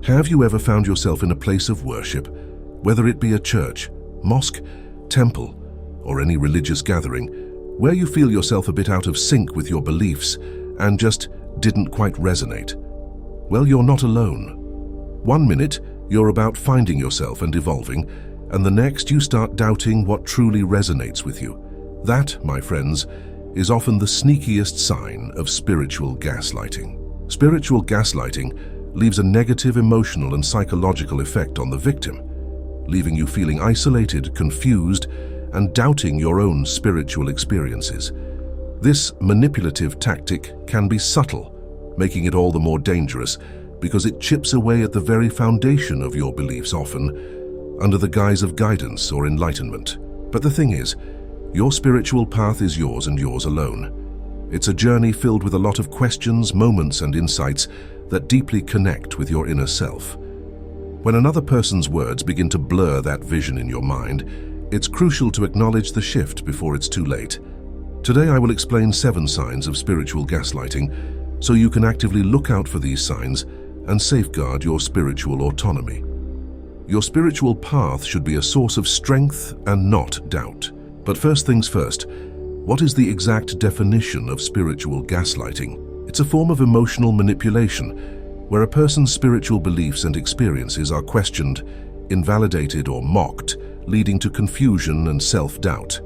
Have you ever found yourself in a place of worship, whether it be a church, mosque, temple, or any religious gathering, where you feel yourself a bit out of sync with your beliefs and just didn't quite resonate? Well, you're not alone. 1 minute, you're about finding yourself and evolving, and the next you start doubting what truly resonates with you. That, my friends, is often the sneakiest sign of spiritual gaslighting. Spiritual gaslighting leaves a negative emotional and psychological effect on the victim, leaving you feeling isolated, confused, and doubting your own spiritual experiences. This manipulative tactic can be subtle, making it all the more dangerous because it chips away at the very foundation of your beliefs, often under the guise of guidance or enlightenment. But the thing is, your spiritual path is yours and yours alone. It's a journey filled with a lot of questions, moments, and insights that deeply connect with your inner self. When another person's words begin to blur that vision in your mind, it's crucial to acknowledge the shift before it's too late. Today I will explain 7 signs of spiritual gaslighting, so you can actively look out for these signs and safeguard your spiritual autonomy. Your spiritual path should be a source of strength and not doubt. But first things first, what is the exact definition of spiritual gaslighting? It's a form of emotional manipulation where a person's spiritual beliefs and experiences are questioned, invalidated, or mocked, leading to confusion and self-doubt.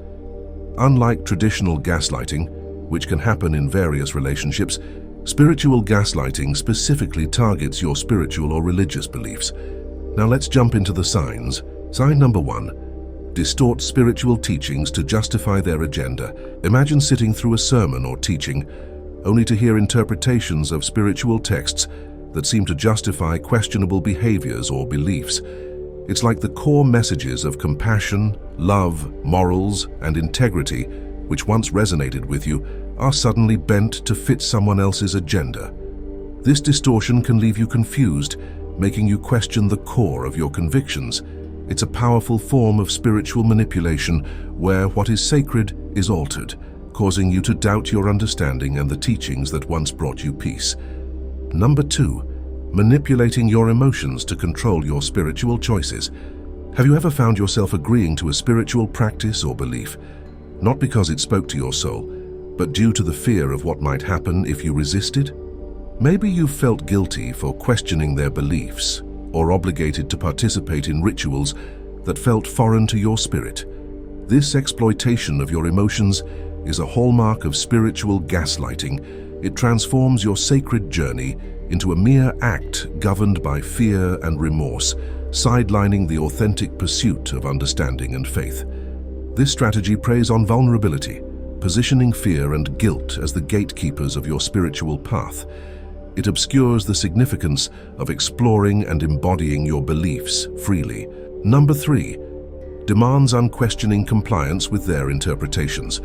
Unlike traditional gaslighting, which can happen in various relationships, spiritual gaslighting specifically targets your spiritual or religious beliefs. Now let's jump into the signs. Sign number 1. Distort spiritual teachings to justify their agenda. Imagine sitting through a sermon or teaching, only to hear interpretations of spiritual texts that seem to justify questionable behaviors or beliefs. It's like the core messages of compassion, love, morals, and integrity, which once resonated with you, are suddenly bent to fit someone else's agenda. This distortion can leave you confused, making you question the core of your convictions. It's a powerful form of spiritual manipulation where what is sacred is altered, causing you to doubt your understanding and the teachings that once brought you peace. Number 2, manipulating your emotions to control your spiritual choices. Have you ever found yourself agreeing to a spiritual practice or belief, not because it spoke to your soul, but due to the fear of what might happen if you resisted? Maybe you felt guilty for questioning their beliefs or obligated to participate in rituals that felt foreign to your spirit. This exploitation of your emotions is a hallmark of spiritual gaslighting. It transforms your sacred journey into a mere act governed by fear and remorse, sidelining the authentic pursuit of understanding and faith. This strategy preys on vulnerability, positioning fear and guilt as the gatekeepers of your spiritual path. It obscures the significance of exploring and embodying your beliefs freely. Number 3, demands unquestioning compliance with their interpretations.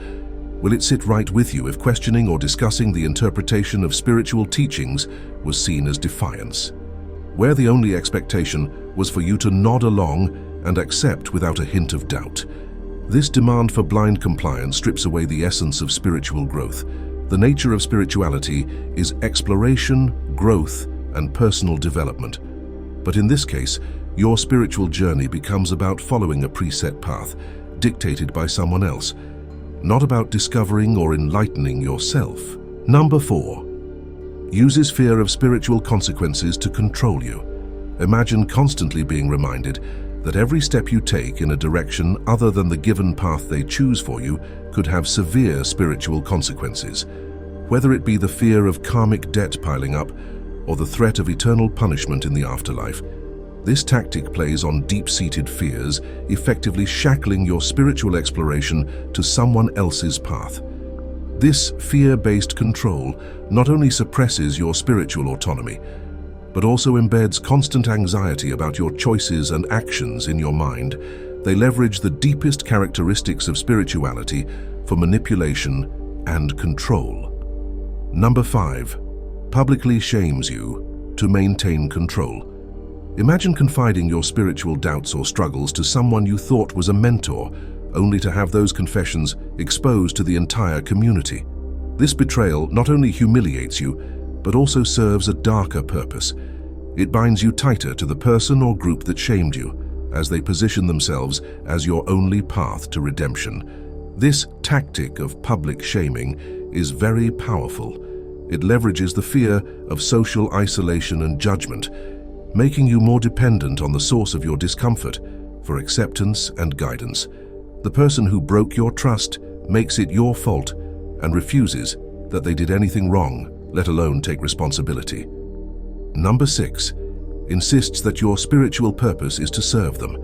Will it sit right with you if questioning or discussing the interpretation of spiritual teachings was seen as defiance? Where the only expectation was for you to nod along and accept without a hint of doubt. This demand for blind compliance strips away the essence of spiritual growth. The nature of spirituality is exploration, growth, and personal development. But in this case, your spiritual journey becomes about following a preset path, dictated by someone else, not about discovering or enlightening yourself. Number 4, uses fear of spiritual consequences to control you. Imagine constantly being reminded that every step you take in a direction other than the given path they choose for you could have severe spiritual consequences. Whether it be the fear of karmic debt piling up or the threat of eternal punishment in the afterlife, this tactic plays on deep-seated fears, effectively shackling your spiritual exploration to someone else's path. This fear-based control not only suppresses your spiritual autonomy, but also embeds constant anxiety about your choices and actions in your mind. They leverage the deepest characteristics of spirituality for manipulation and control. Number 5, publicly shames you to maintain control. Imagine confiding your spiritual doubts or struggles to someone you thought was a mentor, only to have those confessions exposed to the entire community. This betrayal not only humiliates you, but also serves a darker purpose. It binds you tighter to the person or group that shamed you, as they position themselves as your only path to redemption. This tactic of public shaming is very powerful. It leverages the fear of social isolation and judgment, making you more dependent on the source of your discomfort for acceptance and guidance. The person who broke your trust makes it your fault and refuses that they did anything wrong, let alone take responsibility. Number 6. Insists that your spiritual purpose is to serve them.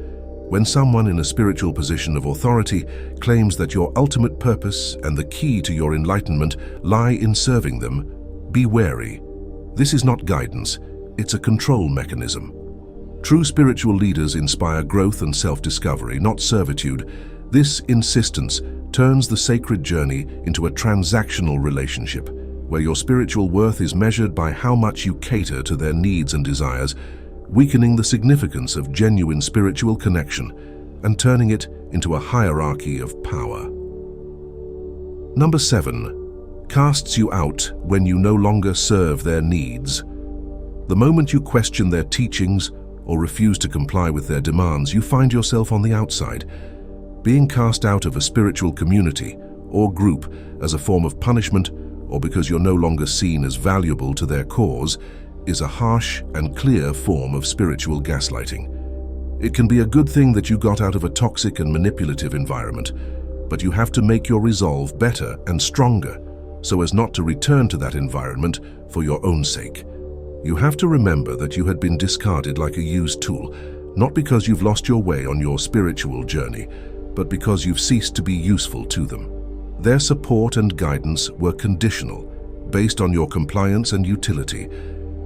When someone in a spiritual position of authority claims that your ultimate purpose and the key to your enlightenment lie in serving them, be wary. This is not guidance, it's a control mechanism. True spiritual leaders inspire growth and self-discovery, not servitude. This insistence turns the sacred journey into a transactional relationship, where your spiritual worth is measured by how much you cater to their needs and desires, weakening the significance of genuine spiritual connection and turning it into a hierarchy of power. Number 7. Casts you out when you no longer serve their needs. The moment you question their teachings or refuse to comply with their demands, you find yourself on the outside. Being cast out of a spiritual community or group as a form of punishment or because you're no longer seen as valuable to their cause is a harsh and clear form of spiritual gaslighting. It can be a good thing that you got out of a toxic and manipulative environment, but you have to make your resolve better and stronger so as not to return to that environment for your own sake. You have to remember that you had been discarded like a used tool, not because you've lost your way on your spiritual journey, but because you've ceased to be useful to them. Their support and guidance were conditional, based on your compliance and utility,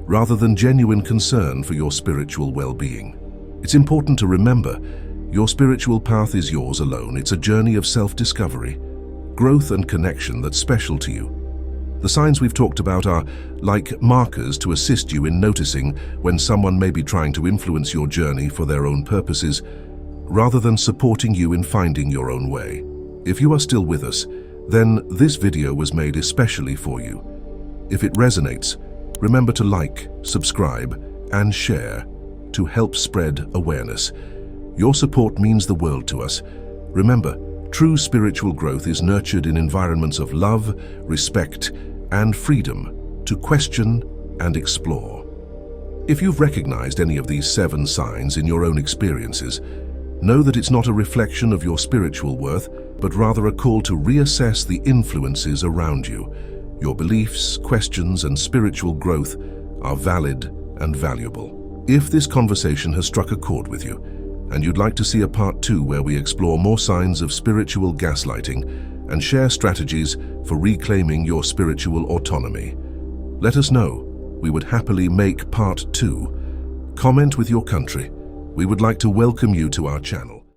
rather than genuine concern for your spiritual well-being. It's important to remember, your spiritual path is yours alone. It's a journey of self-discovery, growth and connection that's special to you. The signs we've talked about are like markers to assist you in noticing when someone may be trying to influence your journey for their own purposes, rather than supporting you in finding your own way. If you are still with us, then this video was made especially for you. If it resonates, remember to like, subscribe, and share to help spread awareness. Your support means the world to us. Remember, true spiritual growth is nurtured in environments of love, respect, and freedom to question and explore. If you've recognized any of these 7 signs in your own experiences, know that it's not a reflection of your spiritual worth, but rather a call to reassess the influences around you. Your beliefs, questions, and spiritual growth are valid and valuable. If this conversation has struck a chord with you, and you'd like to see a part 2 where we explore more signs of spiritual gaslighting and share strategies for reclaiming your spiritual autonomy, let us know. We would happily make part 2. Comment with your country. We would like to welcome you to our channel.